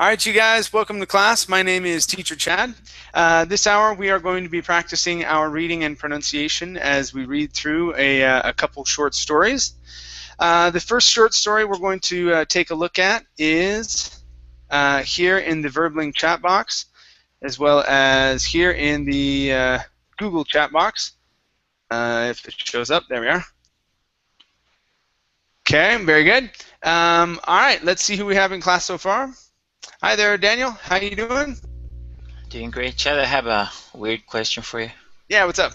All right, you guys, welcome to class. My name is Teacher Chad. This hour we are going to be practicing our reading and pronunciation as we read through a couple short stories. The first short story we're going to take a look at is here in the Verbling chat box, as well as here in the Google chat box. If it shows up, there we are. Okay, very good. All right, let's see who we have in class so far. Hi there, Daniel. How you doing? Doing great, Chad. I have a weird question for you. Yeah, what's up?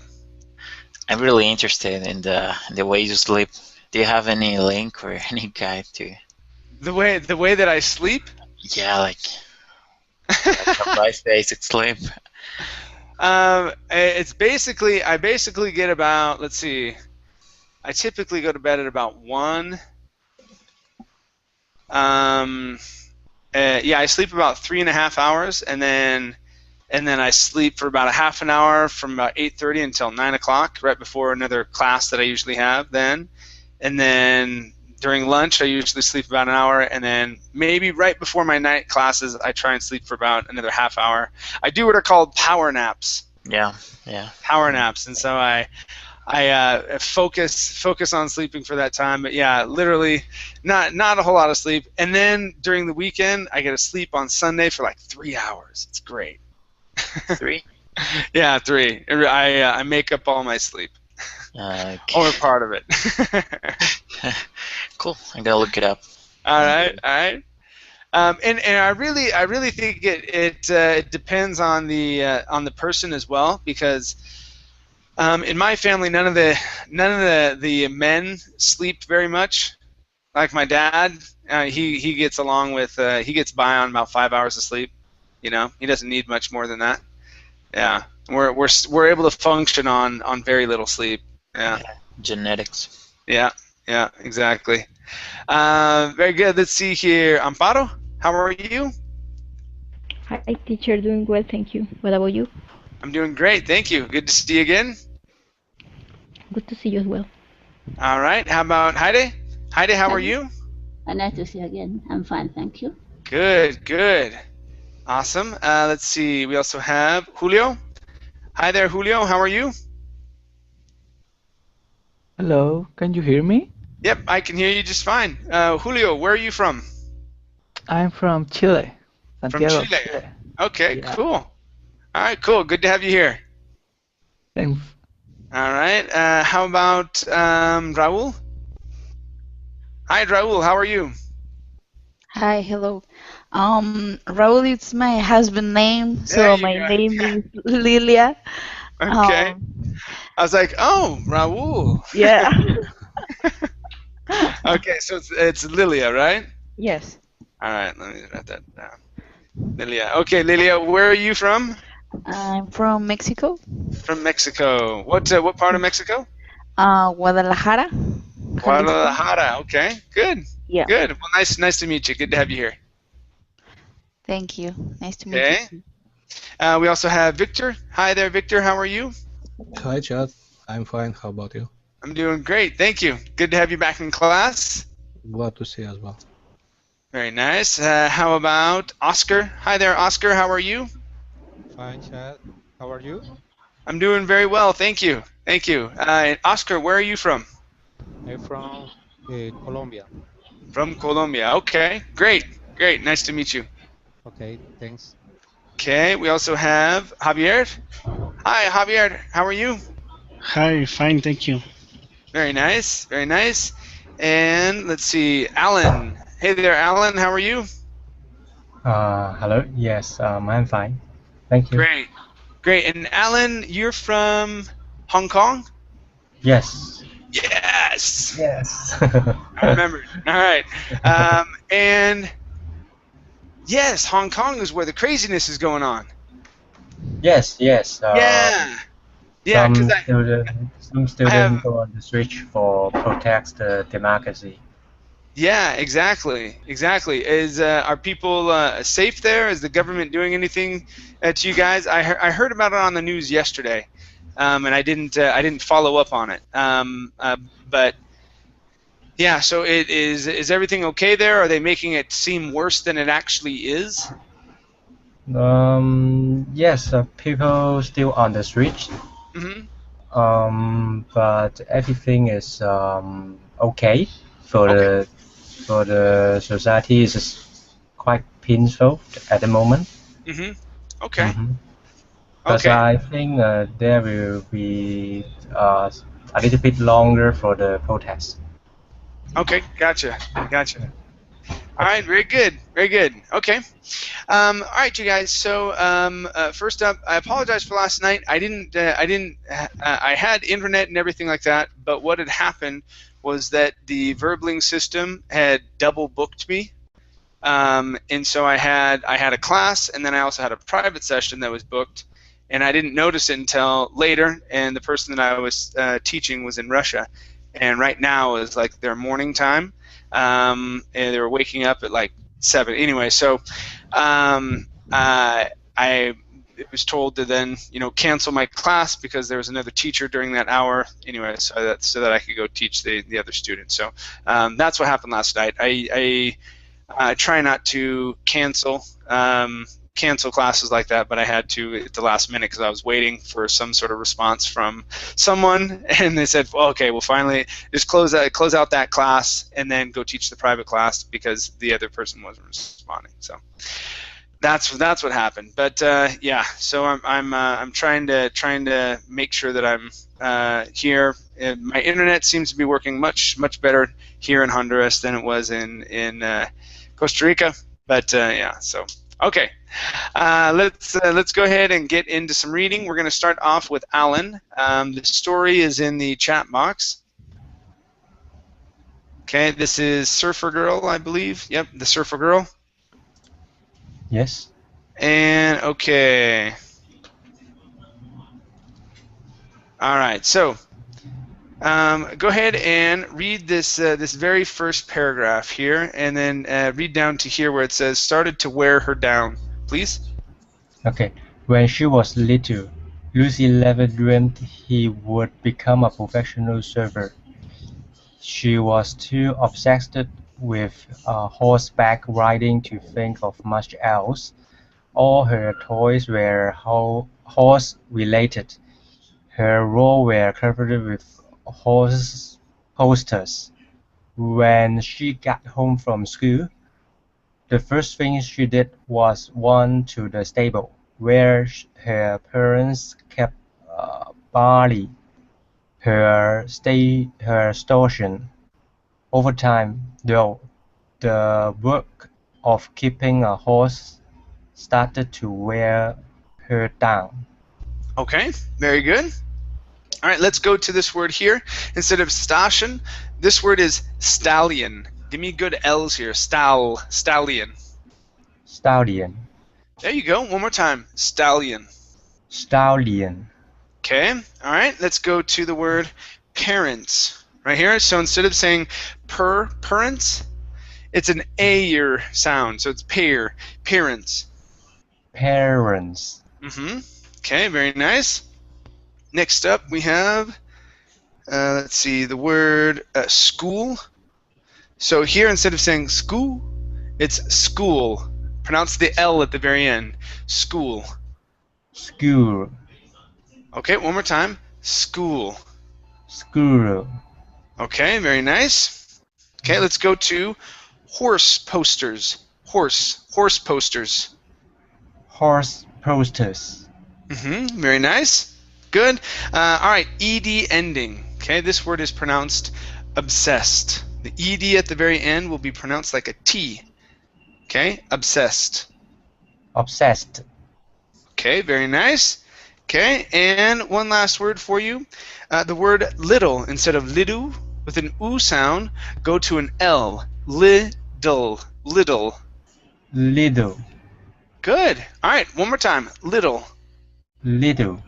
I'm really interested in the way you sleep. Do you have any link or any guide to the way that I sleep? Yeah, like a nice basic sleep. It's basically I get about, let's see, I typically go to bed at about 1. Yeah, I sleep about 3.5 hours, and then I sleep for about a half an hour from about 8:30 until 9 o'clock, right before another class that I usually have then. And then during lunch, I usually sleep about an hour, and then maybe right before my night classes, I try and sleep for about another half hour. I do what are called power naps. Yeah. Power naps, and so I focus on sleeping for that time. But yeah, literally not a whole lot of sleep. And then during the weekend, I get to sleep on Sunday for like 3 hours. It's great. 3? Yeah, 3. I make up all my sleep. Okay. Or part of it. Cool. I'm gonna look it up. All right. And I really think it depends on the person as well, because in my family, none of the men sleep very much. Like my dad, he gets along with he gets by on about 5 hours of sleep. You know, he doesn't need much more than that. Yeah, we're able to function on very little sleep. Yeah. Genetics. Yeah, exactly. Very good. Let's see here, Amparo. How are you? Hi, teacher. Doing well, thank you. What about you? I'm doing great, thank you. Good to see you again. Good to see you as well. All right. How about Heide? Heide, how are you? Nice to see you again. I'm fine, thank you. Good. Awesome. Let's see. We also have Julio. Hi there, Julio. How are you? Hello. Can you hear me? Yep, I can hear you just fine. Julio, where are you from? I'm from Chile. Santiago, From Chile. Okay, Yeah. cool. All right, cool. Good to have you here. Thanks. All right. How about Raul? Hi, Raul. How are you? Hi, hello. Raul is my husband name, There so you my go. name is Lilia. Okay. I was like, oh, Raul. Yeah. Okay, so it's Lilia, right? Yes. All right, let me write that down. Lilia. Okay, Lilia, where are you from? I'm from Mexico. From Mexico. What part of Mexico? Guadalajara. Jalisco. Guadalajara. Okay, good. Yeah. Good. Well, nice to meet you. Good to have you here. Thank you. Nice to meet Okay. you too. We also have Victor. Hi there, Victor. How are you? Hi, Chad. I'm fine. How about you? I'm doing great. Thank you. Good to have you back in class. Glad to see you as well. Very nice. How about Oscar? Hi there, Oscar. How are you? Fine, Chad. How are you? I'm doing very well. Thank you. Oscar, where are you from? I'm from Colombia. From Colombia. Okay. Great. Nice to meet you. Okay, thanks. Okay. We also have Javier. Hi, Javier. How are you? Hi, fine, thank you. Very nice. And let's see, Alan. Hey there, Alan. How are you? Hello. Yes, I'm fine. Thank you. Great. And Alan, you're from Hong Kong? Yes. Yes. Yes. I remembered. All right. And yes, Hong Kong is where the craziness is going on. Yes. Yeah. Some students go on the street for protest the democracy. Yeah, exactly. Are people safe there? Is the government doing anything to you guys? I heard about it on the news yesterday, and I didn't follow up on it. But Yeah, so is everything okay there? Are they making it seem worse than it actually is? Yes, people still on the street. Mm-hmm. But everything is okay for Okay. the society. Is quite peaceful at the moment. Mm-hmm. Okay. But Okay. I think there will be a little bit longer for the protest. Okay. Gotcha. Gotcha. All right. Very good. Very good. Okay. All right, you guys. So first up, I apologize for last night. I had internet and everything like that, but what had happened was that the Verbling system had double booked me. And so I had a class, and then I also had a private session that was booked, and I didn't notice it until later. And the person that I was teaching was in Russia, and right now is like their morning time, and they were waking up at like 7. Anyway, so I was told to then cancel my class because there was another teacher during that hour. Anyway, so that I could go teach the other students. So that's what happened last night. I try not to cancel classes like that, but I had to at the last minute because I was waiting for some sort of response from someone, and they said, well, okay, well, finally, just close out that class and then go teach the private class because the other person wasn't responding. So that's what happened. But yeah, so I'm trying to make sure that I'm here. And my internet seems to be working much better here in Honduras than it was in Costa Rica. But yeah, so okay. Let's go ahead and get into some reading. We're going to start off with Alan. The story is in the chat box. Okay, this is Surfer Girl, I believe. Yep, the Surfer Girl. Yes. And okay. All right, so go ahead and read this very first paragraph here, and then read down to here where it says, started to wear her down, please. Okay. When she was little, Lucy never dreamed he would become a professional surfer. She was too obsessed with horseback riding to think of much else. All her toys were horse-related. Her room were covered with horse posters. When she got home from school, the first thing she did was run to the stable, where her parents kept barley, her station. Over time, though, the work of keeping a horse started to wear her down. Okay, very good. All right, let's go to this word here. Instead of station, this word is stallion. Give me good L's here. Stallion. Stallion. There you go. One more time. Stallion. Stallion. Okay. All right, let's go to the word parents. Right here. So instead of saying parents, it's an A-er sound. So it's parents. Parents. Okay, very nice. Next up, we have, let's see, the word school. So here, instead of saying school, it's school. Pronounce the L at the very end. School. School. Okay, one more time. School. School. Okay, very nice. Okay, let's go to horse posters. Horse posters. Horse posters. Very nice. Good. All right, ed ending. Okay, this word is pronounced obsessed. The ed at the very end will be pronounced like a T. Okay, obsessed. Obsessed. Okay, very nice. Okay, and one last word for you. The word little, instead of little with an oo sound, go to an L. Little. Little. Little. Good. All right, one more time. Little. Little.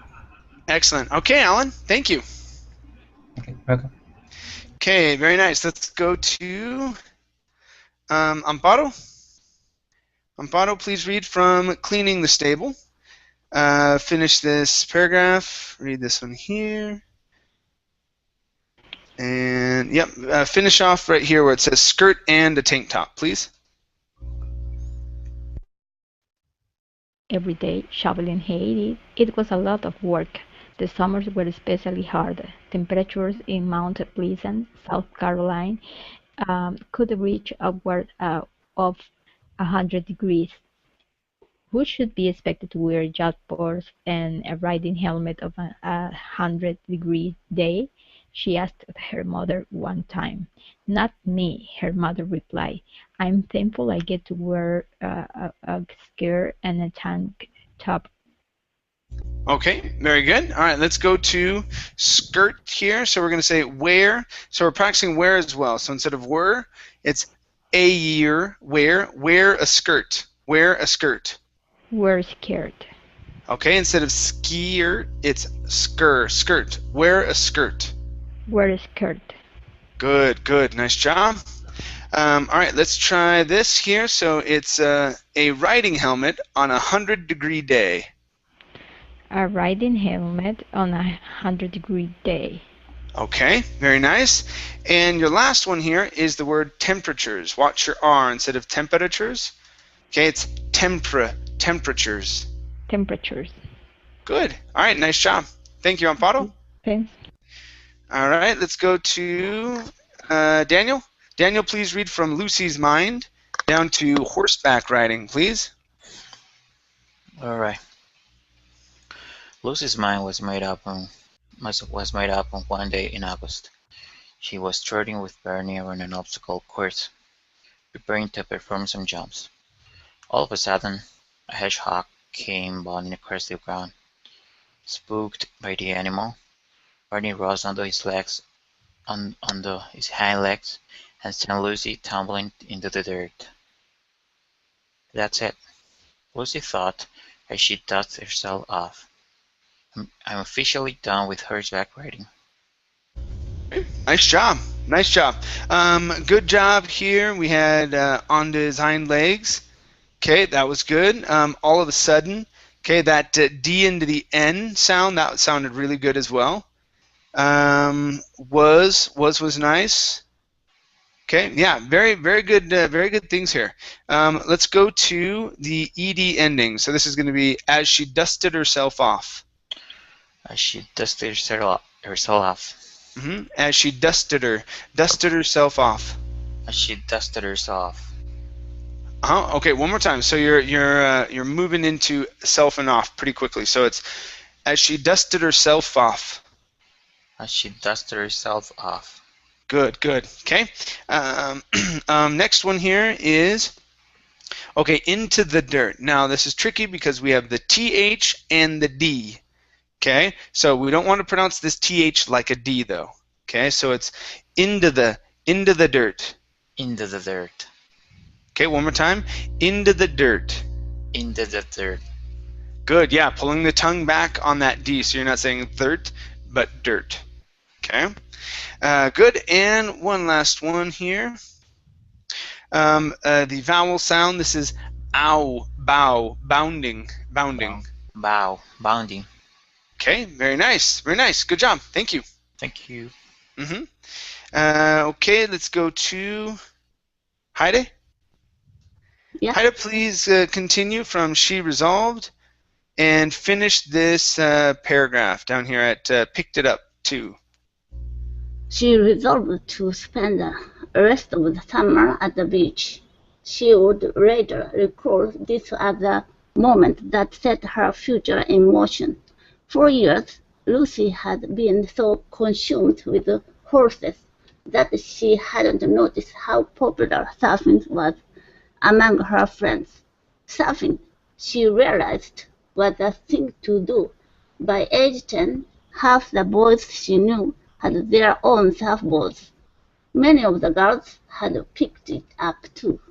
Excellent. Okay, Alan, thank you. Okay, welcome. Okay, very nice. Let's go to Amparo. Amparo, please read from Cleaning the Stable. Finish this paragraph. Read this one here. And yep, finish off right here where it says skirt and a tank top, please. Every day shoveling hay, it was a lot of work. The summers were especially hard. Temperatures in Mount Pleasant, South Carolina, could reach upward of 100 degrees. Who should be expected to wear jackboots and a riding helmet of a 100-degree day? She asked her mother one time. Not me, her mother replied. I'm thankful I get to wear a skirt and a tank top. Okay, very good. All right, let's go to skirt here. So we're going to say wear. So we're practicing wear as well. So instead of were, it's a year wear a skirt. Wear a skirt. Wear skirt. Okay, instead of skirt, it's skirt. Wear a skirt. Wear a skirt. Good, good. Nice job. All right, let's try this here. So it's a riding helmet on a 100-degree day. A riding helmet on a 100-degree day. Okay, very nice. And your last one here is the word temperatures. Watch your R instead of temperatures. Okay, it's temperatures. Temperatures. Good. All right, nice job. Thank you, Amparo. Thanks. All right, let's go to Daniel. Daniel, please read from Lucy's mind down to horseback riding, please. All right. Lucy's mind was made up on one day in August. She was trotting with Bernie around an obstacle course, preparing to perform some jumps. All of a sudden, a hedgehog came bounding across the ground. Spooked by the animal, Bernie rose onto his hind legs, and sent Lucy tumbling into the dirt. That's it, Lucy thought as she dusted herself off. I'm officially done with horseback riding. Nice job. Nice job. Good job here. We had onto his hind legs. Okay, that was good. All of a sudden, okay, that D into the N sound, that sounded really good as well. Was nice. Okay, yeah, very good things here. Let's go to the ED ending. So this is going to be as she dusted herself off. As she dusted herself off. As she dusted herself off. As she dusted herself. Okay, one more time. So you're moving into self and off pretty quickly. So it's as she dusted herself off. As she dusted herself off. Good. Okay. Next one here is into the dirt. Now this is tricky because we have the TH and the D. Okay, so we don't want to pronounce this TH like a D though. Okay, so it's into the dirt. Into the dirt. Okay, one more time. Into the dirt. Into the dirt. Good, yeah, pulling the tongue back on that D, so you're not saying dirt, but dirt. Okay, good, and one last one here. The vowel sound, this is ow, bow, bounding. Bow, bounding. Okay, very nice. Good job. Thank you. Thank you. Okay, let's go to Heide. Yeah. Heide, please continue from she resolved and finish this paragraph down here at picked it up too. She resolved to spend the rest of the summer at the beach. She would rather recall this as the moment that set her future in motion. For years, Lucy had been so consumed with horses that she hadn't noticed how popular surfing was among her friends. Surfing, she realized, was the thing to do. By age 10, half the boys she knew had their own surfboards. Many of the girls had picked it up too.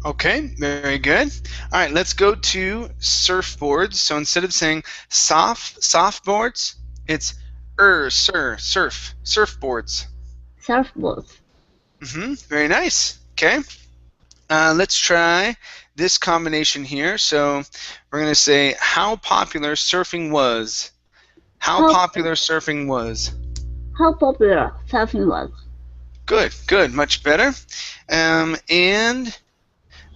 Okay, very good. All right, let's go to surfboards. So instead of saying softboards, it's surfboards. Surfboards. Very nice. Okay. Let's try this combination here. So we're going to say how popular surfing was. How popular surfing was. how popular surfing was. Good, good, much better. And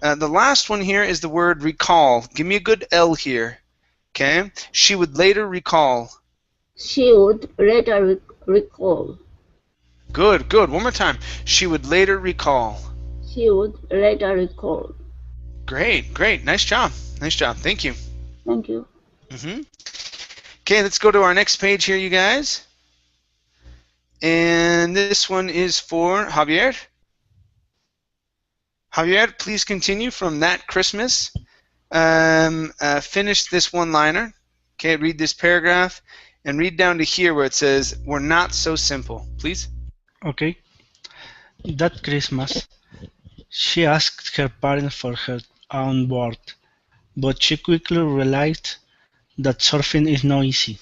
the last one here is the word recall. Give me a good L here. Okay. She would later recall. She would later recall. Good, good. One more time. She would later recall. She would later recall. Great, great. Nice job. Nice job. Thank you. Thank you. Okay, let's go to our next page here, you guys. And this one is for Javier. Javier, please continue from that Christmas. Finish this one-liner. Okay, read this paragraph and read down to here where it says, "We're not so simple." Please. Okay. That Christmas, she asked her parents for her own board, but she quickly realized that surfing is not easy.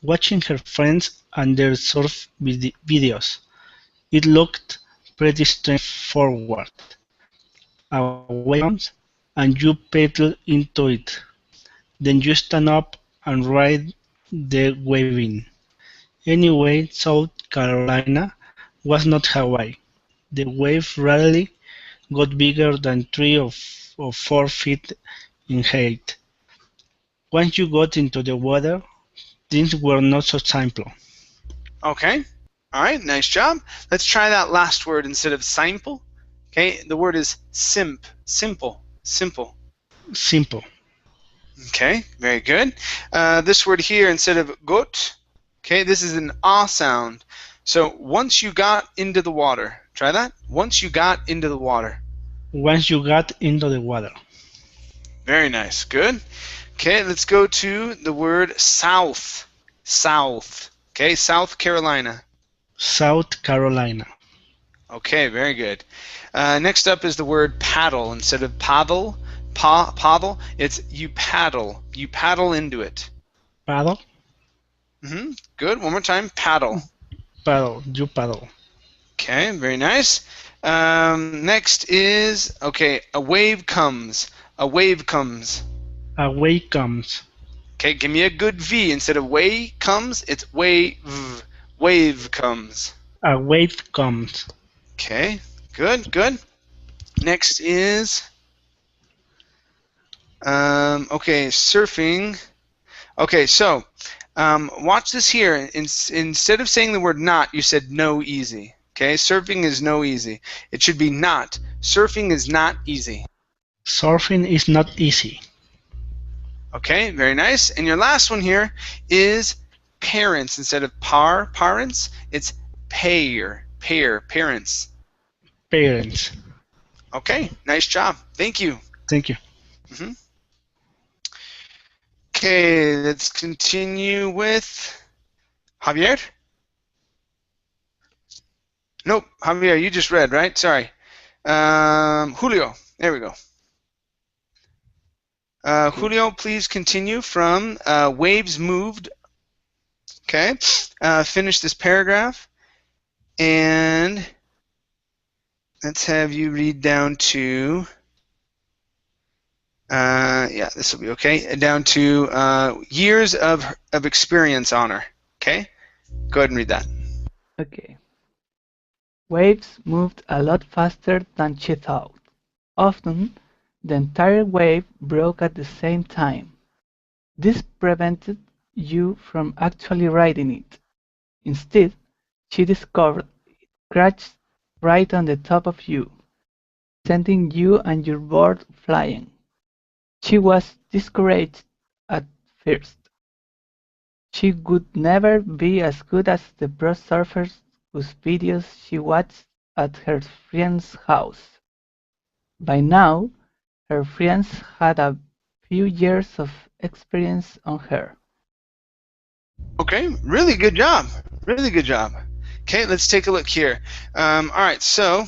Watching her friends and their surf videos, it looked pretty straightforward. A wave comes and you paddle into it. Then you stand up and ride the wave in. Anyway, South Carolina was not Hawaii. The wave rarely got bigger than 3 or 4 feet in height. Once you got into the water, things were not so simple. Okay. All right. Nice job. Let's try that last word instead of simple. Okay. The word is simple. Simple. Simple. Okay. Very good. This word here instead of got. Okay. This is an ah sound. So once you got into the water. Try that. Once you got into the water. Once you got into the water. Very nice. Good. Okay. Let's go to the word south. South. Okay. South Carolina. South Carolina. Okay. Very good. Next up is the word paddle. Instead of paddle, paddle, it's you paddle. You paddle into it. Paddle. Good. One more time. Paddle. Paddle. You paddle. Okay. Very nice. Next is, okay, a wave comes. A wave comes. A wave comes. Okay, give me a good V. Instead of way comes, it's wave. Wave comes. A wave comes. Okay, good, good. Next is, okay, surfing. Okay, so watch this here. Instead of saying the word not, you said no easy. Okay, surfing is no easy. It should be not. Surfing is not easy. Surfing is not easy. Okay, very nice. And your last one here is parents. Instead of parents, it's parents. Parents. Okay, nice job. Thank you. Thank you. Okay, let's continue with Javier. Nope, Javier, you just read, right? Sorry. Julio, there we go. Julio, please continue from waves moved. Okay, finish this paragraph. And let's have you read down to, yeah, this will be okay, down to years of experience on her. Okay, go ahead and read that. Okay. Waves moved a lot faster than she thought. Often, the entire wave broke at the same time. This prevented you from actually riding it. Instead, she discovered it crashed right on the top of you, sending you and your board flying. She was discouraged at first. She would never be as good as the pro surfers whose videos she watched at her friend's house. By now, her friends had a few years of experience on her. Okay, really good job. Really good job. Okay, let's take a look here. All right, so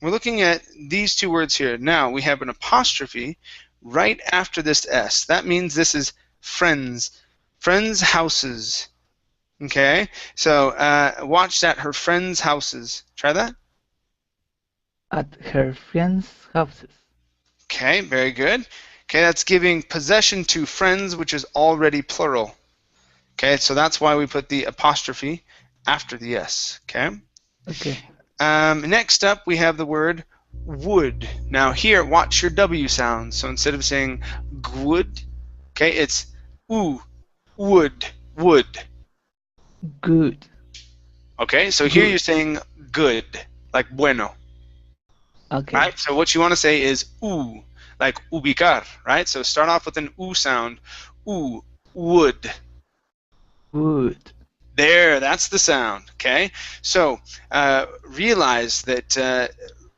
we're looking at these two words here. Now we have an apostrophe right after this S. That means this is friends. Friends' houses. Okay, so watch that, her friends' houses. Try that. At her friends' houses. Okay, very good. Okay, that's giving possession to friends, which is already plural. Okay, so that's why we put the apostrophe after the S. Okay. Okay. Next up, we have the word would. Now here, watch your W sound. So instead of saying would, okay, it's oo, would, would. Good. Okay, so here Good. you're saying good, like bueno. Okay. Right? So what you want to say is like ubicar, right? So start off with an sound. Would. Would. There, that's the sound. Okay, so realize that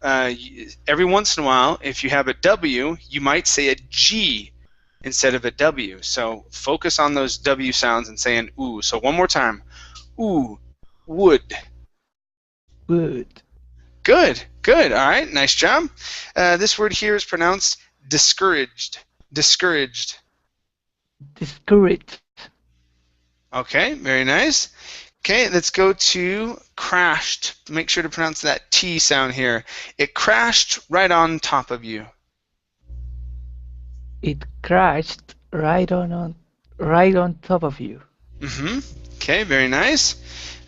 every once in a while, if you have a W, you might say a G instead of a W. So focus on those W sounds and say an oo. So one more time, would. Would. Good, good. All right, nice job. This word here is pronounced discouraged. Discouraged. Discouraged. Okay, very nice. Okay, let's go to crashed. Make sure to pronounce that T sound here. It crashed right on top of you. It crashed right on top of you. Okay, very nice.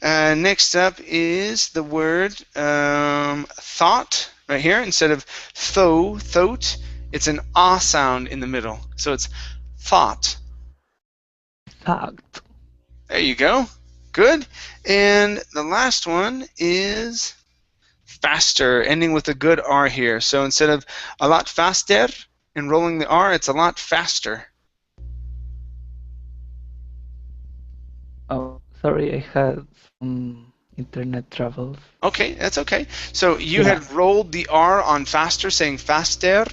Next up is the word thought right here. Instead of thought, it's an ah sound in the middle. So it's thought. Thought. There you go. Good. And the last one is faster, ending with a good R here. So instead of a lot faster and rolling the R, it's a lot faster. Oh, sorry, I had some internet troubles. Okay, that's okay. So you had rolled the R on faster, saying faster.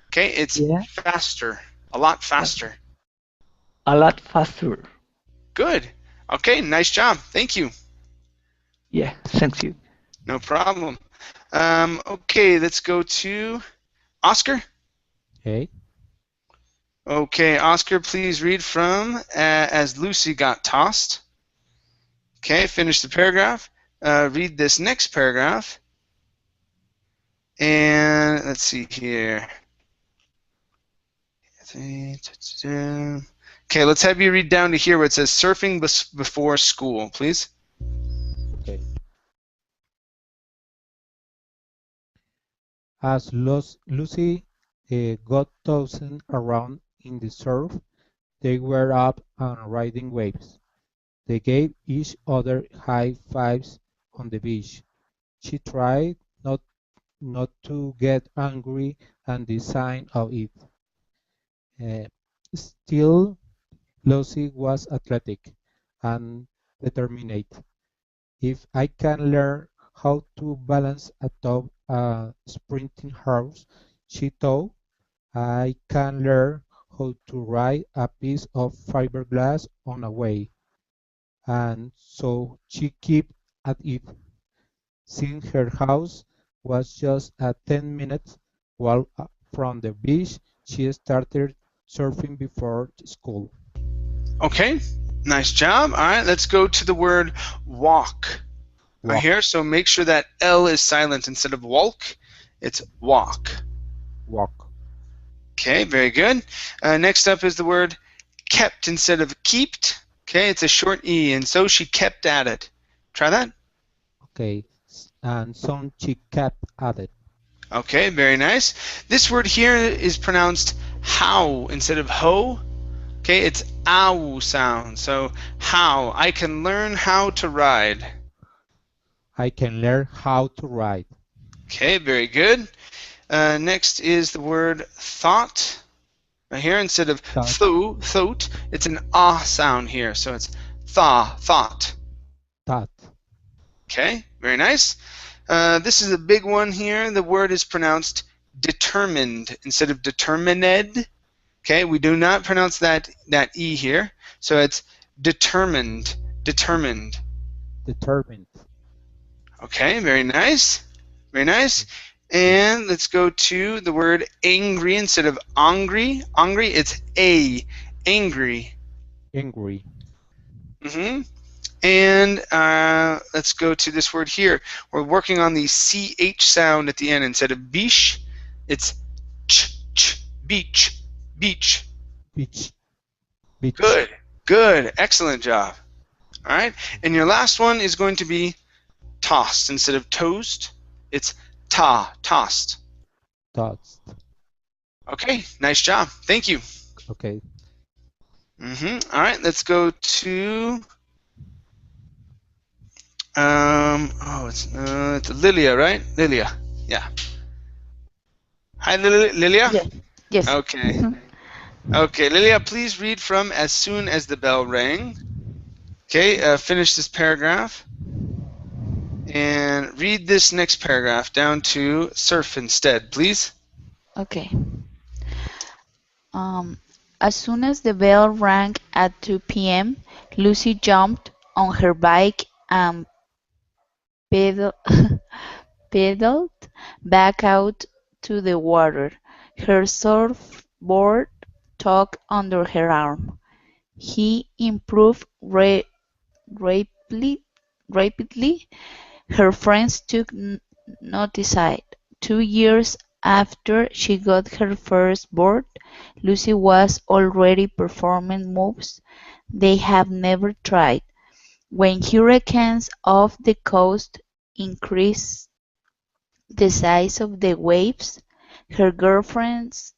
Okay, it's faster, a lot faster. A lot faster. Good. Okay, nice job. Thank you. Yeah, thank you. No problem. Okay, let's go to Oscar. Hey. Okay, Oscar, please read from As Lucy Got Tossed. Okay, finish the paragraph. Read this next paragraph. And let's see here. Okay, let's have you read down to here where it says surfing before school, please. Okay. As Lucy got tossed around in the surf, they were up and riding waves. They gave each other high fives on the beach. She tried not to get angry at the sign of it. Still, Lucy was athletic and determined. If I can learn how to balance atop a sprinting horse, she thought, I can learn how to ride a piece of fiberglass on a wave. And so she kept at it. Since her house was just a 10-minute walk from the beach, she started surfing before school. Okay, nice job. All right, let's go to the word walk. Right here, so make sure that L is silent instead of walk. It's walk. Walk. Okay, very good. Next up is the word kept instead of keeped. Okay, it's a short E, and so she kept at it. Try that. Okay, and so she kept at it. Okay, very nice. This word here is pronounced how instead of ho. Okay, it's ow sound. So how. I can learn how to ride. I can learn how to ride. Okay, very good. Next is the word thought. Right here, instead of thought, it's an ah sound here. So it's thought. Thought. Okay, very nice. This is a big one here. The word is pronounced determined instead of determined. Okay, we do not pronounce that E here. So it's determined. Determined. Okay, very nice. Very nice. And let's go to the word angry instead of angry. Angry, it's a. Angry. Angry. And let's go to this word here. We're working on the CH sound at the end. Instead of beach, it's beach. Beach. Good. Excellent job. All right, and your last one is going to be tossed instead of toast. It's tossed. Tossed. Okay, nice job. Thank you. Okay. All right, let's go to it's Lilia, right? Lilia. Yeah. Hi, Lilia. Yes. Yes. Okay. Okay, Lilia, please read from as soon as the bell rang. Okay, finish this paragraph. And read this next paragraph down to surf instead, please. Okay. As soon as the bell rang at 2 p.m., Lucy jumped on her bike and pedal pedaled back out to the water, her surfboard tucked under her arm. He improved rapidly. rapidly. Her friends took notice. 2 years after she got her first board, Lucy was already performing moves they had never tried. When hurricanes off the coast increased the size of the waves, her girlfriends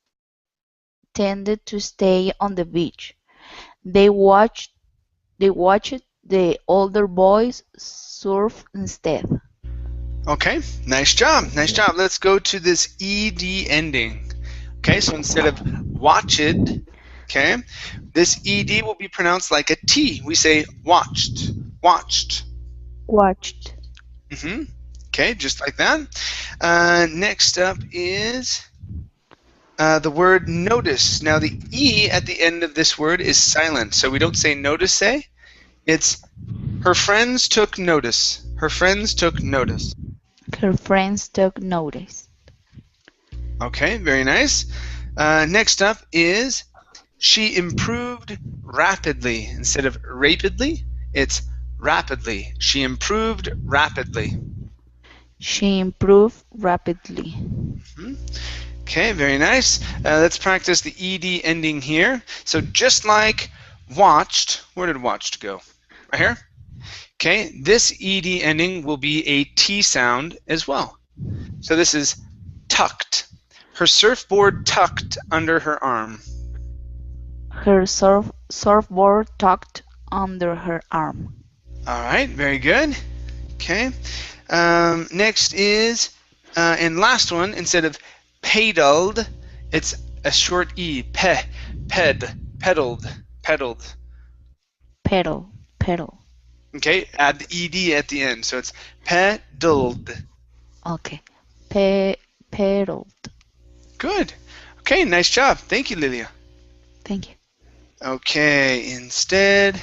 tended to stay on the beach. They watched the older boys surf instead. Okay, nice job. Nice job. Let's go to this ed ending. Okay, so instead of watched, okay, this ed will be pronounced like a T. We say watched, watched. Watched. Okay, just like that. Next up is the word notice. Now the E at the end of this word is silent, so we don't say notice. It's her friends took notice. Her friends took notice. Her friends took notice. Okay, very nice. Next up is she improved rapidly. Instead of rapidly, it's rapidly. She improved rapidly. She improved rapidly. Okay, very nice. Let's practice the ed ending here. So just like watched, where did watched go? Right here? Okay, this ed ending will be a T sound as well. So this is tucked. Her surfboard tucked under her arm. Her surfboard tucked under her arm. All right, very good. Okay. Next is, and last one, instead of pedaled, it's a short E. Pedaled. Pedal. Okay, add the ed at the end, so it's pedaled. Okay. Pedaled. Good. Okay, nice job. Thank you, Lilia. Thank you. Okay, instead.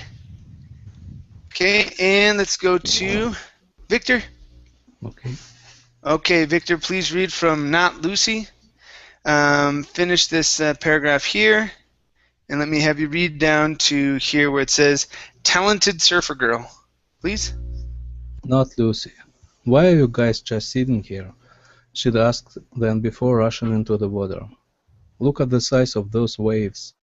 Okay, and let's go to Victor. Okay. Okay, Victor, please read from Not Lucy. Finish this paragraph here, and let me have you read down to here where it says, talented surfer girl. Please. Not Lucy. Why are you guys just sitting here? She'd asked then before rushing into the water. Look at the size of those waves.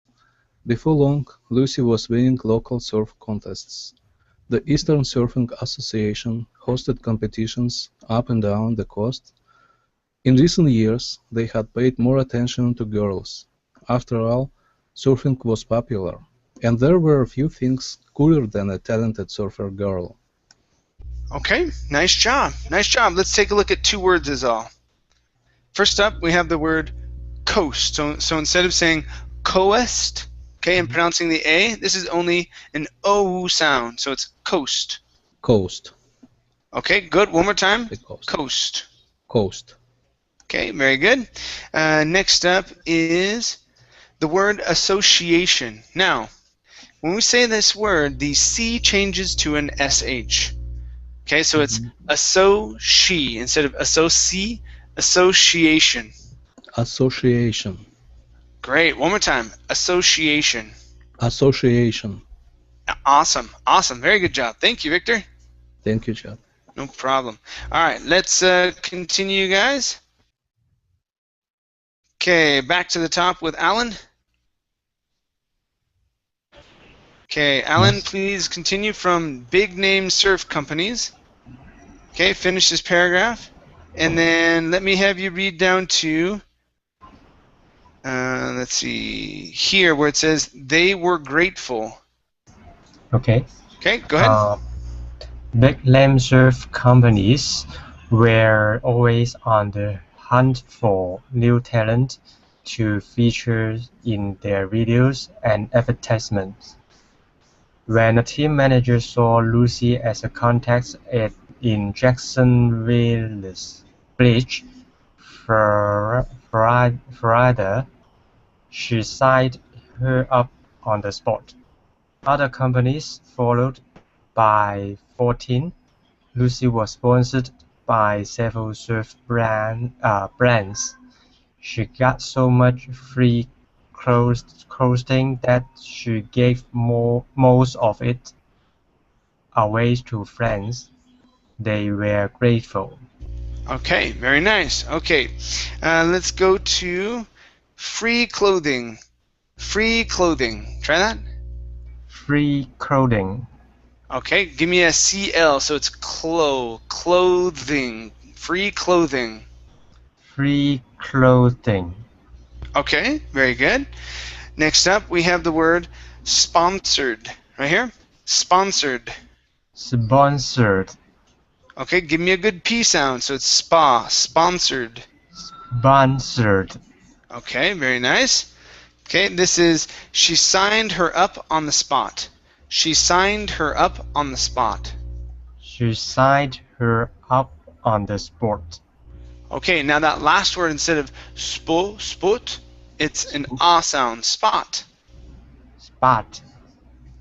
Before long, Lucy was winning local surf contests. The Eastern Surfing Association hosted competitions up and down the coast. In recent years, they had paid more attention to girls. After all, surfing was popular, and there were a few things cooler than a talented surfer girl. Okay, nice job. Nice job. Let's take a look at two words is all. First up, we have the word coast. So instead of saying coast, okay, and pronouncing the A, this is only an O sound, so it's coast. Coast. Okay, good. One more time. Coast. Coast. Coast. Okay, very good. Next up is the word association. Now, when we say this word, the C changes to an SH. Okay, so it's she instead of association. Association. Great. One more time. Association. Association. Awesome. Awesome. Very good job. Thank you, Victor. Thank you, Chad. No problem. All right, let's continue, guys. Okay, back to the top with Alan. Okay, Alan, Yes. please continue from big name surf companies. Okay, finish this paragraph. And then let me have you read down to, let's see, here where it says, they were grateful. Okay. Okay, go ahead. Big name surf companies were always on the hunt for new talent to feature in their videos and advertisements. When a team manager saw Lucy as a contact in Jacksonville's Beach, Florida, she signed her up on the spot. Other companies followed. By 14, Lucy was sponsored by several surf brands. She got so much free clothing that she gave most of it away to friends. They were grateful. Okay, very nice. Okay, let's go to free clothing. Free clothing. Try that. Free clothing. Okay, give me a CL, so it's clothing. Free clothing. Free clothing. Okay, very good. Next up, we have the word sponsored. Right here. Sponsored. Sponsored. Okay, give me a good P sound, so it's spa. Sponsored. Sponsored. Okay, very nice. Okay, this is she signed her up on the spot. She signed her up on the spot. She signed her up on the spot. Okay, now that last word, instead of spot, it's an ah sound, spot. Spot.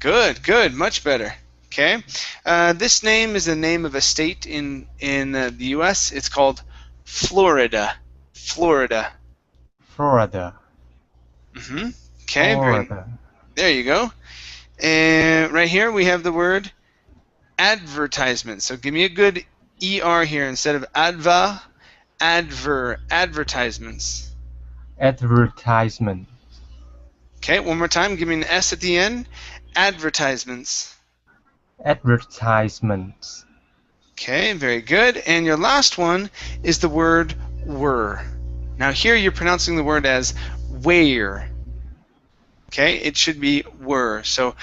Good, good, much better. Okay, this name is the name of a state in the U.S. It's called Florida. Florida. Florida. Okay, Florida. there you go. And right here we have the word advertisement. So give me a good ER here instead of advertisements. Advertisement. Okay, one more time. Give me an S at the end. Advertisements. Advertisements. Okay, very good. And your last one is the word were. Now here you're pronouncing the word as where. Okay, it should be were. So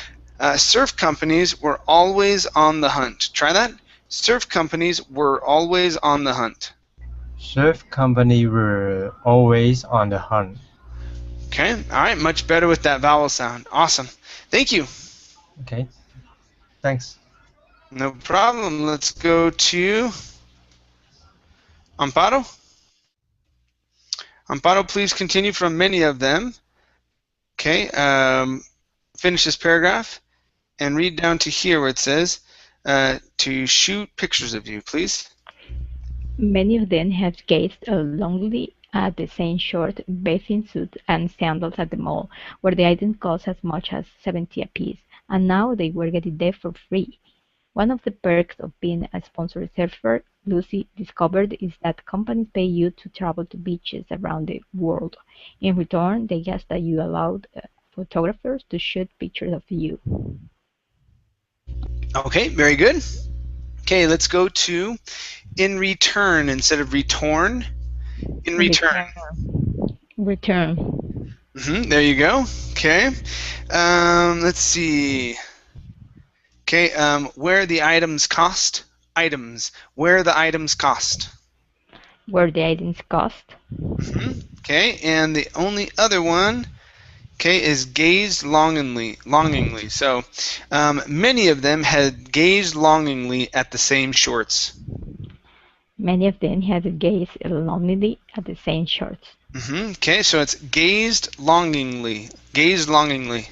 surf companies were always on the hunt. Try that. Surf companies were always on the hunt. Surf company were always on the hunt. Okay, all right, much better with that vowel sound. Awesome. Thank you. Okay, thanks. No problem. Let's go to Amparo. Amparo, please continue from many of them. Okay, finish this paragraph and read down to here where it says to shoot pictures of you, please. Many of them have gazed longingly at the same short bathing suit and sandals at the mall, where the items cost as much as 70 apiece, and now they were getting them for free. One of the perks of being a sponsored surfer, Lucy discovered, is that companies pay you to travel to beaches around the world. In return, they ask that you allow photographers to shoot pictures of you. Okay, very good. Okay, let's go to in return instead of return. In return. Return. There you go. Okay. Let's see. Okay, where the items cost. Items. Where the items cost. Where the items cost. Okay, and the only other one, okay, is gazed longingly. Longingly. So, many of them had gazed longingly at the same shorts. Many of them had gazed longingly at the same shorts. Okay, so it's gazed longingly. Gazed longingly.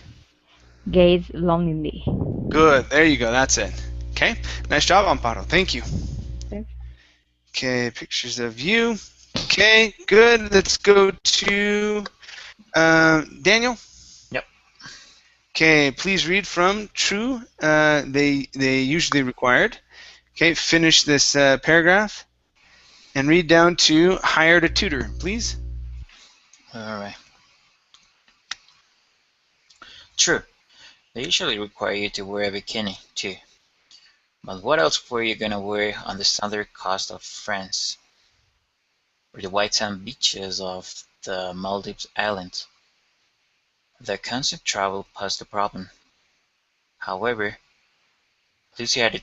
Gazed longingly. Good. There you go. That's it. Okay. Nice job, Amparo. Thank you. Okay, pictures of you. Okay, good. Let's go to Daniel. Yep. Okay, please read from true. They usually required. Okay, finish this paragraph and read down to hired a tutor, please. All right. True. They usually require you to wear a bikini, too. But what else were you gonna wear on the southern coast of France, or the white sand beaches of the Maldives Islands? The constant travel posed a problem. However, Lucy had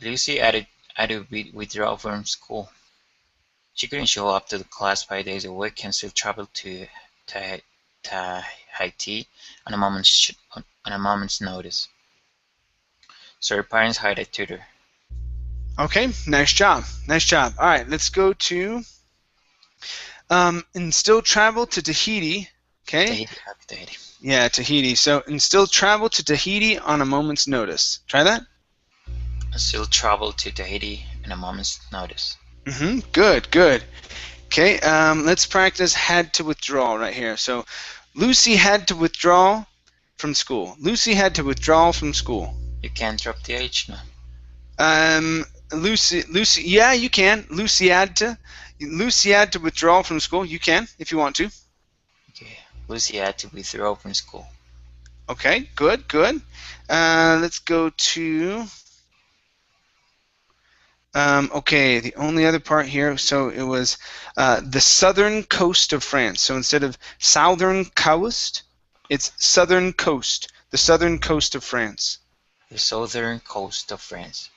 Lucy had to withdraw from school. She couldn't show up to the class 5 days a week and still travel to Tahiti on a moment's notice. So her parents hired a tutor. Okay, nice job. Nice job. All right, let's go to and still travel to Tahiti. Okay. Tahiti. Yeah, Tahiti. So and still travel to Tahiti on a moment's notice. Try that. Still travel to Tahiti on a moment's notice. Good, good. Okay, let's practice had to withdraw right here. So Lucy had to withdraw from school. Lucy had to withdraw from school. You can't drop the H, no? Lucy, yeah, you can. Lucy had to withdraw from school. You can, if you want to. Okay, Lucy had to withdraw from school. Okay, good, good. Let's go to... okay, the only other part here, so it was the southern coast of France. So instead of southern coast, it's southern coast, the southern coast of France. The southern coast of France.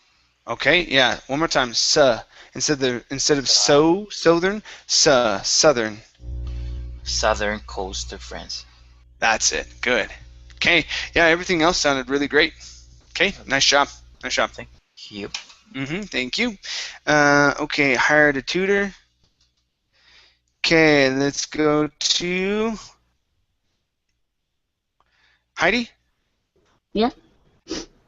Okay, yeah, one more time. Instead of so southern, southern. Southern coast of France. That's it. Good. Okay, yeah, everything else sounded really great. Okay, nice job. Nice job. Thank you. Thank you. Okay, hired a tutor. Okay, let's go to Heidi. Yes.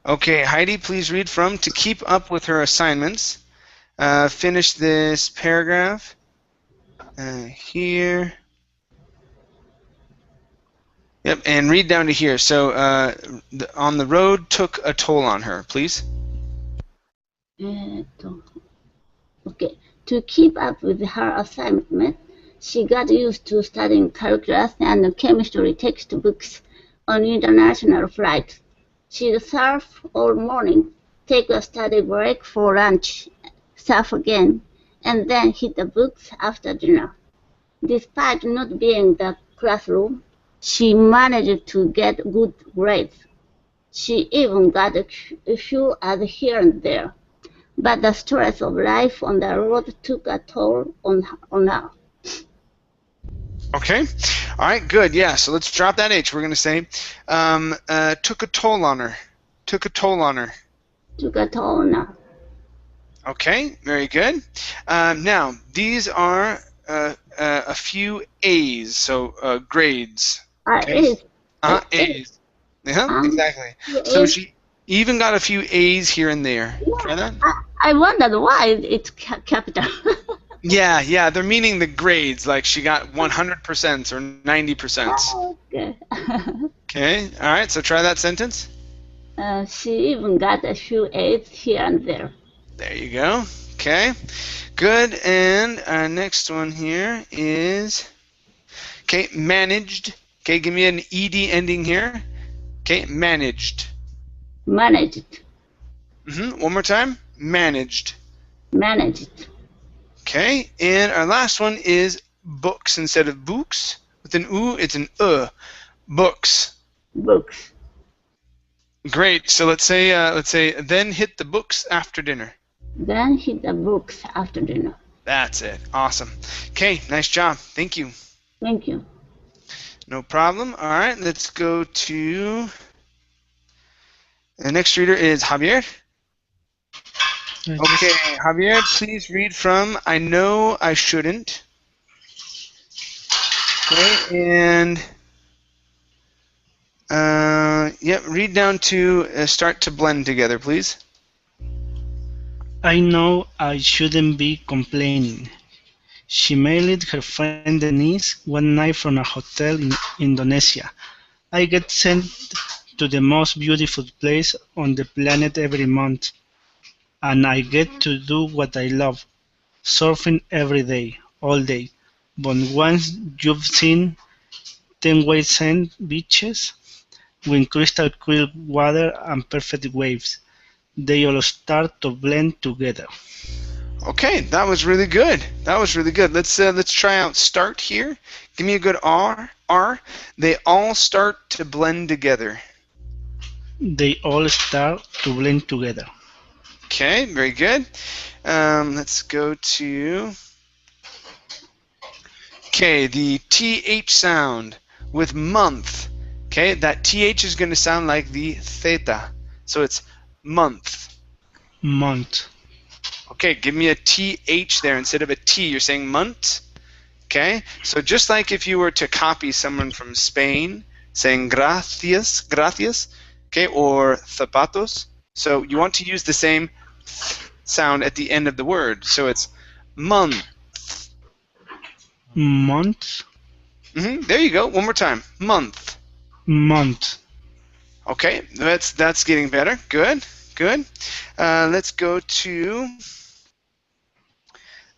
Okay, Heidi, please read from To Keep Up with Her Assignments. Finish this paragraph here. Yep, and read down to here. So, on the road took a toll on her, please. Okay. To keep up with her assignment, she got used to studying calculus and chemistry textbooks on international flights. She'd surf all morning, take a study break for lunch, surf again, and then hit the books after dinner. Despite not being in the classroom, she managed to get good grades. She even got a few A's here and there. But the stress of life on the road took a toll on her. Okay. All right, good. Yeah, so let's drop that H. We're going to say took a toll on her. Took a toll on her. Took a toll on her. Okay, very good. Now, these are a few A's, so grades. Okay. A's. Yeah, exactly. So she even got a few A's here and there. Yeah, Try that? I wondered why it's capital. Yeah, they're meaning the grades, like she got 100% or 90%. Okay. Okay, all right, so try that sentence. She even got a few A's here and there. There you go. Okay, good. And our next one here is, okay, managed. Okay, give me an ED ending here. Okay, managed. Managed. One more time. Managed. Managed. Okay, and our last one is books. Instead of books, with an U, it's an Books. Books. Great. So let's say then hit the books after dinner. Then hit the books after dinner. That's it. Awesome. Okay, nice job. Thank you. Thank you. No problem. All right, let's go to the next reader is Javier. Okay, Javier, please read from I Know I Shouldn't. Okay, and read down to start to blend together, please. I know I shouldn't be complaining. She mailed her friend Denise one night from a hotel in Indonesia. I get sent to the most beautiful place on the planet every month, and I get to do what I love, surfing every day, all day. But once you've seen 10 white sand beaches, with crystal clear water and perfect waves. They all start to blend together. Okay, that was really good. That was really good. Let's try out start here. Give me a good R. R. They all start to blend together. They all start to blend together. Okay, very good. Let's go to the TH sound with month. Okay, that TH is going to sound like the theta. So it's month. Month. Okay, give me a TH there instead of a T. You're saying month. Okay, so just like if you were to copy someone from Spain saying gracias, gracias, okay, or zapatos. So you want to use the same sound at the end of the word. So it's month. Month. There you go. One more time. Month. Month. Okay, that's getting better. Good, good. Let's go to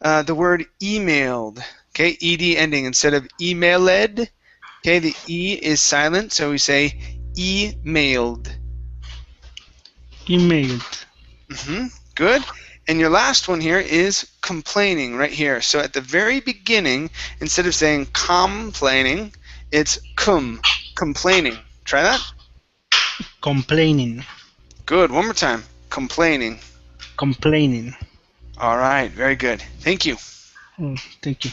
the word emailed. Okay, ed ending instead of emailed. Okay, the e is silent, so we say emailed. Emailed. Good. And your last one here is complaining right here. So at the very beginning, instead of saying complaining, it's complaining. Try that. Complaining. Good. One more time. Complaining. Complaining. All right. Very good. Thank you. Oh, thank you.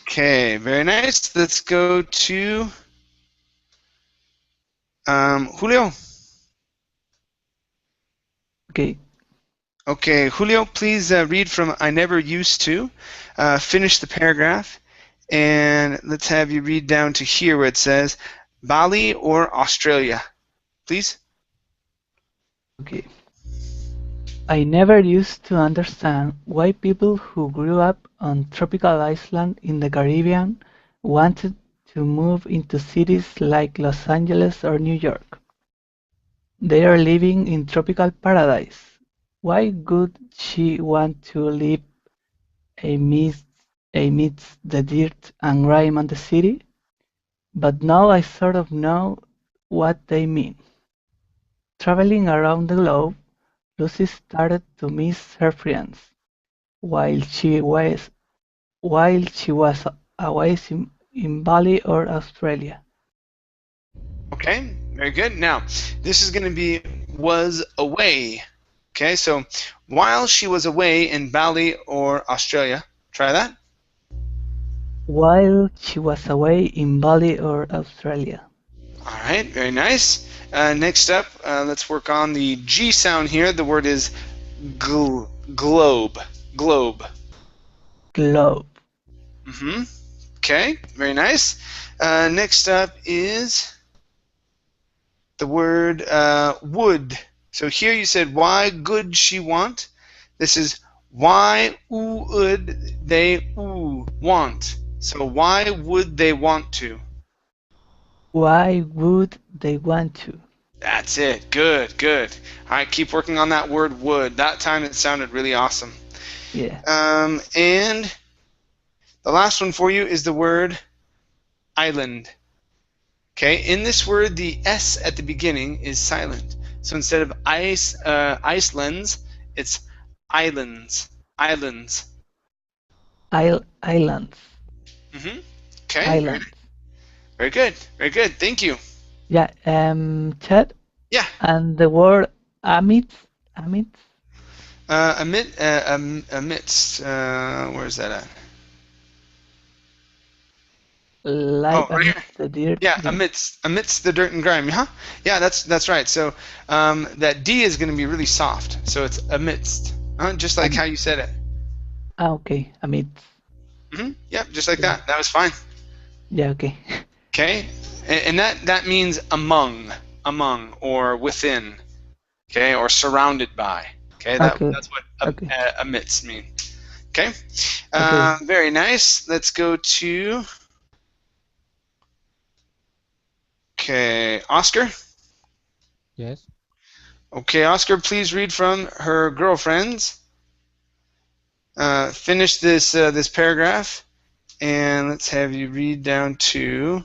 Okay. Very nice. Let's go to Julio. Okay. Okay, Julio, please read from I never used to. Finish the paragraph, and let's have you read down to here where it says Bali or Australia. Please. Okay. I never used to understand why people who grew up on tropical islands in the Caribbean wanted to move into cities like Los Angeles or New York. They are living in tropical paradise. Why would she want to live amidst the dirt and grime on the city? But now I sort of know what they mean. Traveling around the globe, Lucy started to miss her friends while she was away in Bali or Australia. Okay, very good. Now, this is going to be was away. Okay, so while she was away in Bali or Australia, try that. While she was away in Bali or Australia. All right, very nice. Next up, let's work on the G sound here. The word is globe. Globe. Globe. Okay, very nice. Next up is the word would. So here you said, why good she want? This is why would they want? So why would they want to? Why would they want to? That's it. Good, good. All right, keep working on that word would. That time it sounded really awesome. Yeah. And the last one for you is the word island. Okay, in this word, the S at the beginning is silent. So instead of Icelands, it's islands. Islands. Islands. Okay, Islands. very good. Very good. Thank you. Yeah. Chad. Yeah. And the word amidst. Amidst. Where's that at? Like right here. amidst the dirt. Yeah, amidst the dirt and grime. Huh? Yeah, that's right. So that D is going to be really soft. So it's amidst, just like how you said it. Okay, amidst. Yep, just like that. That was fine. Yeah. Okay. Okay, and that means among, or within. Okay, or surrounded by. Okay, that's what amidst mean. Okay. Very nice. Let's go to. Okay, Oscar? Yes. Okay, Oscar, please read from her girlfriends. Finish this paragraph, and let's have you read down to.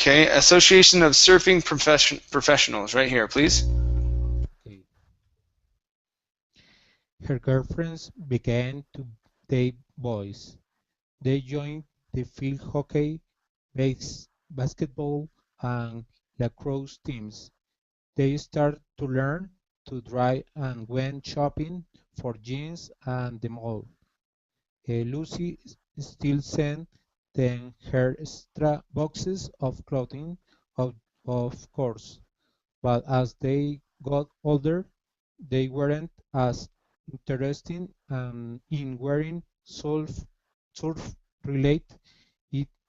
Okay, Association of Surfing Professionals, right here, please. Okay. Her girlfriends began to date boys. They joined the field hockey, basketball, and lacrosse teams. They started to learn to drive and went shopping for jeans and the mall. Lucy still sent them her extra boxes of clothing, of, of course, but as they got older, they weren't as interested in wearing surf-related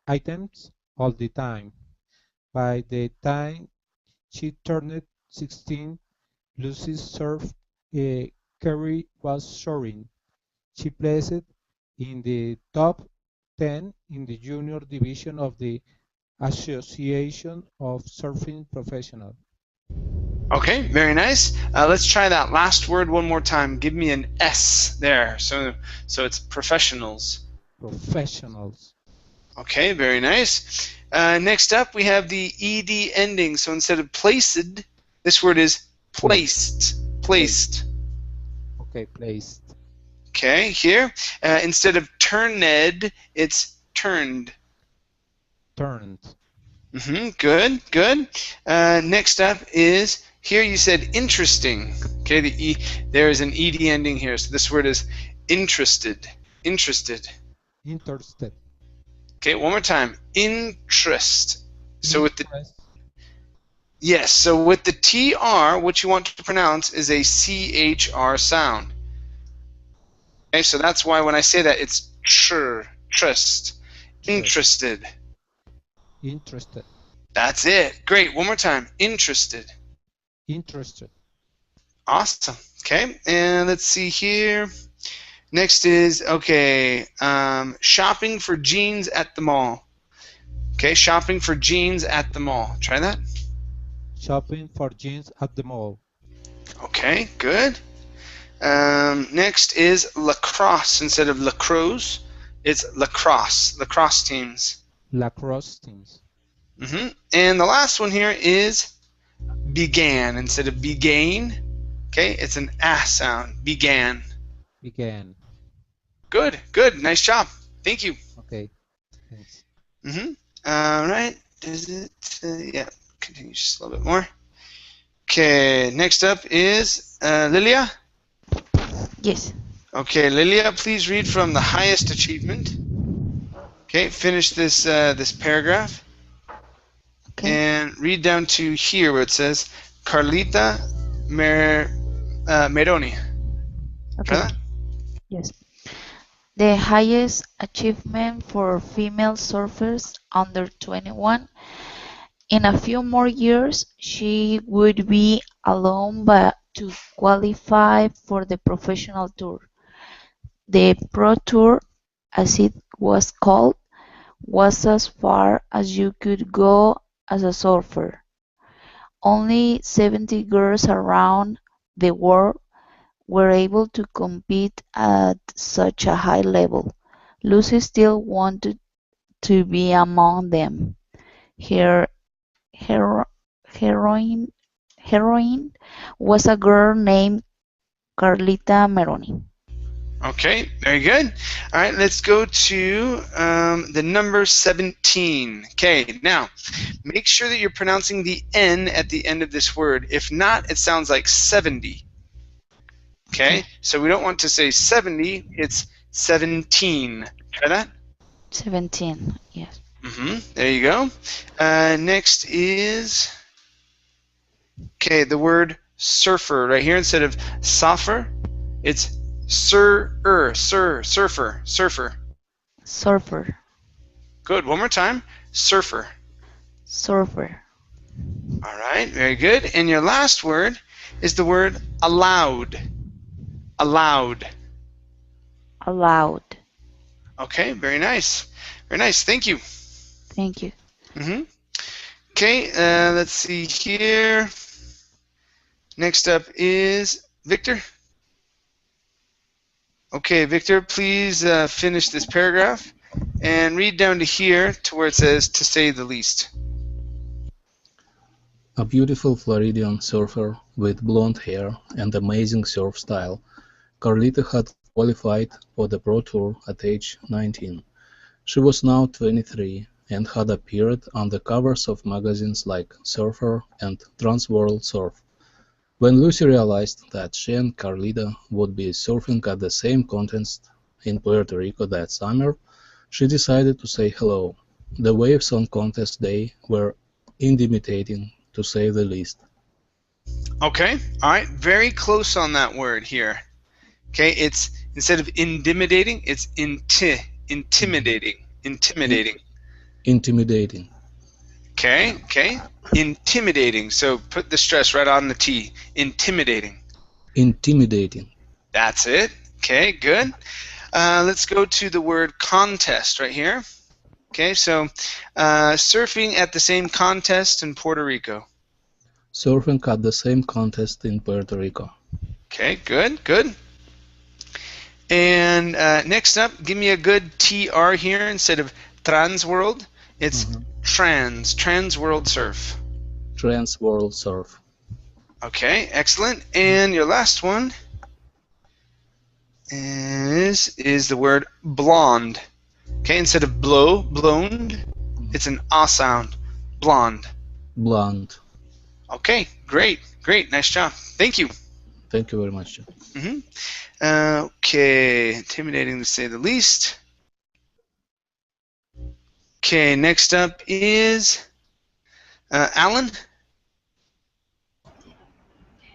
items all the time. By the time she turned 16, Lucy's surf career was soaring. She placed in the top 10 in the junior division of the Association of Surfing Professionals. Okay, very nice. Let's try that last word one more time. Give me an S there. So it's professionals. Professionals. Okay, very nice. Next up, we have the ed ending. So instead of placed, this word is placed. Placed. Okay, placed. Okay, here. Instead of turned, it's turned. Turned. Good, good. Next up is, here you said interesting. Okay, there is an ed ending here. So this word is interested. Interested. Interested. Okay, one more time. Interest. So with the Interest. yes, so with the TR, what you want to pronounce is a CHR sound. Okay, so that's why when I say that, it's trust. Interested. Interested. That's it. Great. One more time. Interested. Interested. Awesome. Okay, and let's see here. Next is, okay, shopping for jeans at the mall. Okay, shopping for jeans at the mall. Try that. Shopping for jeans at the mall. Okay, good. Next is lacrosse. Instead of lacrosse, it's lacrosse. Lacrosse teams. Lacrosse teams. And the last one here is began. Instead of began, okay, it's an ah sound. Began. Began. Good, good. Nice job. Thank you. Okay, thanks. All right. Does it? Yeah. Continue just a little bit more. Okay. Next up is Lilia. Yes. Okay, Lilia, please read from the highest achievement. Okay, finish this this paragraph. Okay. And read down to here where it says Carlita Meroni. Okay. Try that? Yes. The highest achievement for female surfers under 21. In a few more years, she would be alone but to qualify for the professional tour. The Pro Tour, as it was called, was as far as you could go as a surfer. Only 70 girls around the world were able to compete at such a high level. Lucy still wanted to be among them. Her heroine was a girl named Carlita Meroni. Okay, very good. All right, let's go to the number 17. Okay, now make sure that you're pronouncing the N at the end of this word. If not, it sounds like 70. Okay, so we don't want to say 70, it's 17. Try that. 17, yes. There you go. Next is, okay, the word surfer right here. Instead of suffer, it's surfer. Surfer. Good. One more time. Surfer. Surfer. All right. Very good. And your last word is the word allowed. Allowed. Allowed. Okay. Very nice. Very nice. Thank you. Thank you. Okay. Let's see here. Next up is Victor. Okay, Victor, please finish this paragraph and read down to here to where it says, to say the least. A beautiful Floridian surfer with blonde hair and amazing surf style, Carlita had qualified for the Pro Tour at age 19. She was now 23 and had appeared on the covers of magazines like Surfer and Transworld Surf. When Lucy realized that she and Carlita would be surfing at the same contest in Puerto Rico that summer, she decided to say hello. The waves on contest day were intimidating, to say the least. Okay, all right, very close on that word here. Okay, it's instead of intimidating, it's intimidating. Intimidating. Okay, intimidating. So put the stress right on the T. Intimidating. Intimidating. That's it. Okay, good. Let's go to the word contest right here. Okay, so surfing at the same contest in Puerto Rico. Surfing at the same contest in Puerto Rico. Okay, good. And next up, give me a good TR here instead of Transworld. It's Transworld Surf. Transworld Surf. Okay, excellent. And your last one is the word blonde. Okay, instead of blonde, it's an ah sound. Blonde. Blonde. Okay, great, nice job. Thank you. Thank you very much. Okay, intimidating to say the least. Okay, next up is Alan.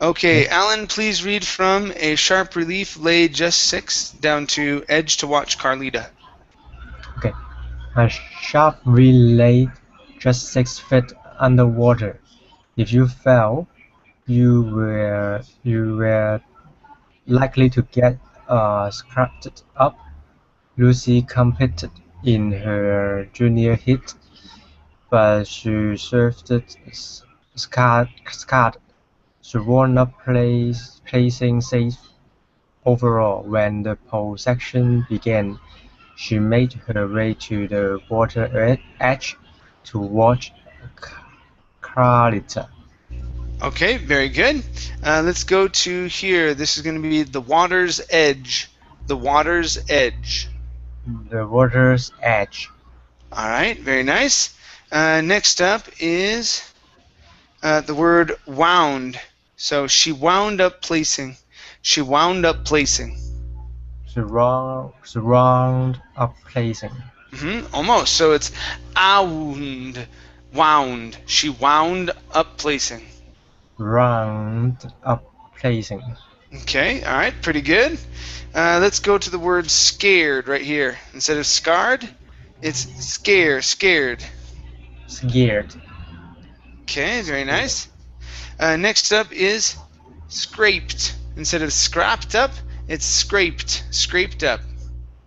Okay, Alan, please read from a sharp relief lay just 6 down to edge to watch Carlita. Okay. A sharp relay just 6 feet underwater. If you fell, you were likely to get scratched up. Lucy competed in her junior heat, but she served scarred. She wound up placing safe overall. When the pole section began, she made her way to the water edge to watch Carlita. Okay, very good. Let's go to here. This is going to be the water's edge. The water's edge. The water's edge. All right, very nice. Next up is the word wound. So she wound up placing. She wound up placing. Surround up placing. Almost. So it's wound. Wound. She wound up placing. Round up placing. Okay, all right, pretty good. Let's go to the word scared right here. Instead of scarred, it's scared. Scared. Okay, very nice. Next up is scraped. Instead of scrapped up, it's scraped up.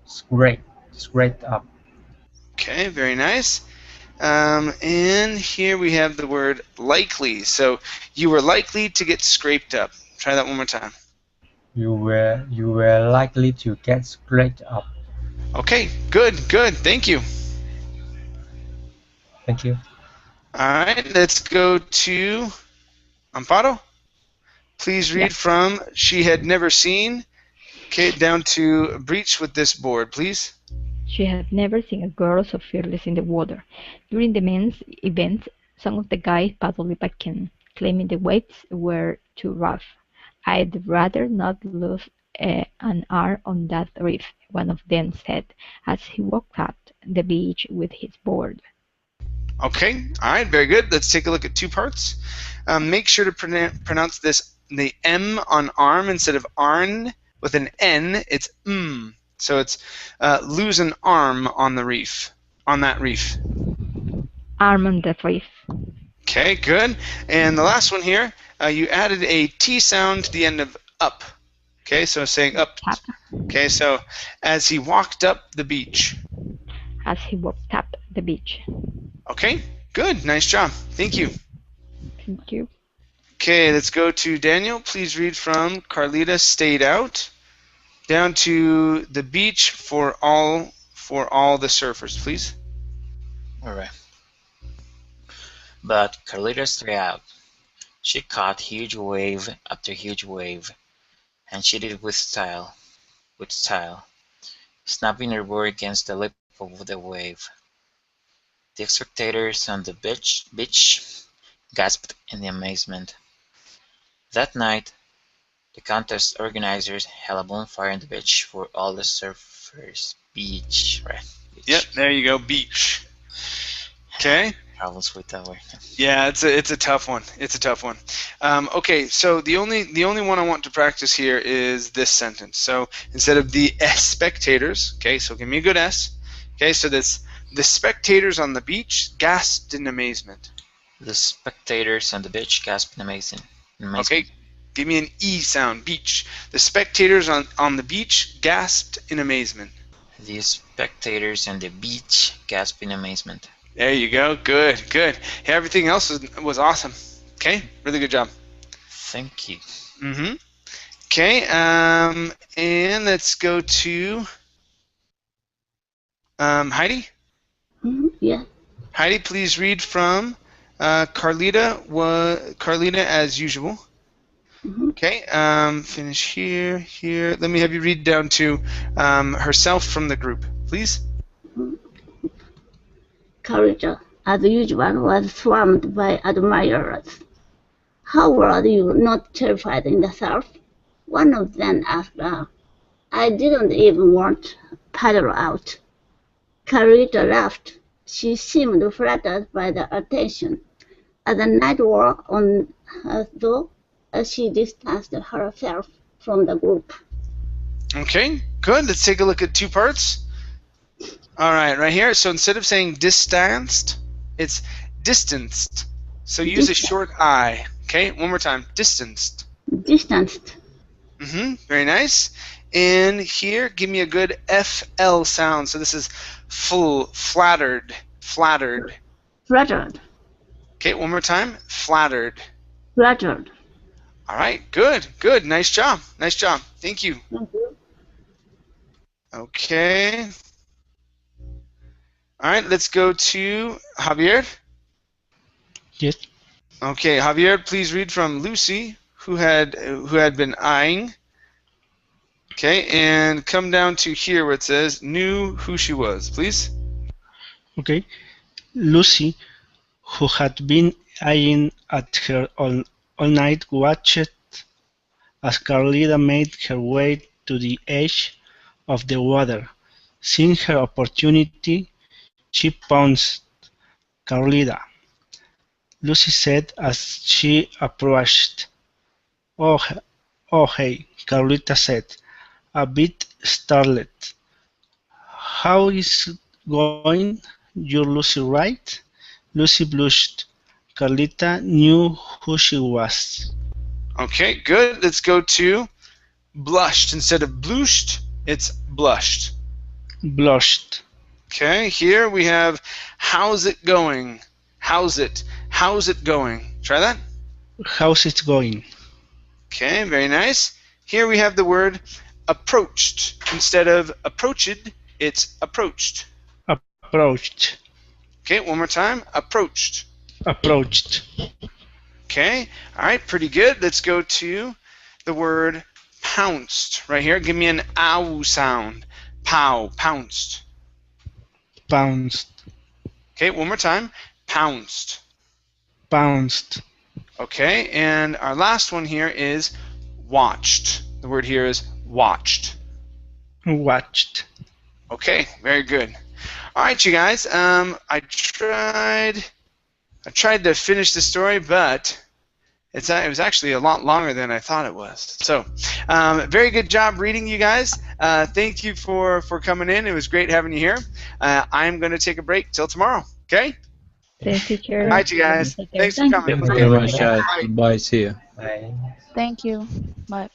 Scraped up. Okay, very nice. And here we have the word likely. So you were likely to get scraped up. Try that one more time. You were likely to get scraped up. Okay, good. Thank you. Thank you. All right, let's go to Amparo. Please read from She Had Never Seen, okay, down to Breach with This Board, please. She had never seen a girl so fearless in the water. During the men's event, some of the guys paddled back in, claiming the waves were too rough. "I'd rather not lose an hour on that reef," one of them said, as he walked up the beach with his board. Okay, all right, very good. Let's take a look at two parts. Make sure to pronounce the M on arm instead of arn with an N. It's m. So it's lose an arm on the reef, on that reef. Arm on the reef. Okay, good. And the last one here, you added a T sound to the end of up. Okay, so saying up. Okay, so as he walked up the beach. As he walked up the beach. Okay, good. Nice job. Thank you. Thank you. Okay, let's go to Daniel. Please read from Carlita stayed out down to the beach for all the surfers, please. Alright. But Carlita stayed out. She caught huge wave after huge wave, and she did it with style, snapping her board against the lip of the wave. The spectators on the beach gasped in amazement. That night, the contest organizers held a bonfire on the beach for all the surfers. Beach, right? Beach. Yep, there you go, beach. Okay. Problems with that word. Yeah, it's a tough one. It's a tough one. Okay, so the only one I want to practice here is this sentence. So instead of the spectators, okay, so give me a good S. Okay, so the spectators on the beach gasped in amazement. The spectators on the beach gasped in amazement. Okay, give me an E sound, beach. The spectators on the beach gasped in amazement. The spectators on the beach gasped in amazement. There you go. Good, good. Hey, everything else was awesome. Okay, really good job. Thank you. Mm-hmm. Okay, and let's go to Heidi. Yeah. Heidi, please read from Carlita as usual. Okay, finish here. Let me have you read down to herself from the group, please. Carlita, as usual, was swarmed by admirers. How were you not terrified in the surf? One of them asked her. I didn't even want paddle out. Carlita laughed. She seemed flattered by the attention. As the night wore on, though, she distanced herself from the group. Okay, good. Let's take a look at two parts. All right here. So instead of saying distanced, it's distanced. So use a short I. Okay, one more time. Distanced. Distanced. Very nice. And here, give me a good FL sound. So this is full, flattered. Flattered. Okay, one more time. Flattered. Flattered. All right, good, good. Nice job. Nice job. Thank you. Thank you. Okay. All right, let's go to Javier. Yes. Okay, Javier, please read from Lucy, who had been eyeing. Okay, and come down to here where it says knew who she was, please. Okay. Lucy, who had been eyeing at her all night, watched as Carlita made her way to the edge of the water. Seeing her opportunity, she pounced. Carlita, Lucy said as she approached. Oh, hey, Carlita said, a bit startled. How is it going? You're Lucy, right? Lucy blushed. Carlita knew who she was. Okay, good. Let's go to blushed. Instead of blushed, it's blushed. Blushed. Okay, here we have how's it going? How's it going? Try that. How's it going? Okay, very nice. Here we have the word approached. Instead of approached, it's approached. Approached. Okay, one more time. Approached. Approached. Okay, all right, pretty good. Let's go to the word pounced. Right here, give me an ow sound. Pow, pounced. Pounced. Okay, one more time. Pounced. Pounced. Okay, and our last one here is watched. The word here is watched. Watched. Okay, very good. All right, you guys. I tried to finish the story, but it was actually a lot longer than I thought it was. So, very good job reading, you guys. Thank you for coming in. It was great having you here. I'm going to take a break till tomorrow. Okay. Thanks, teacher. All right, you guys. Thanks for coming. Thank you very much, guys. Bye. See you. Bye. Thank you. Bye.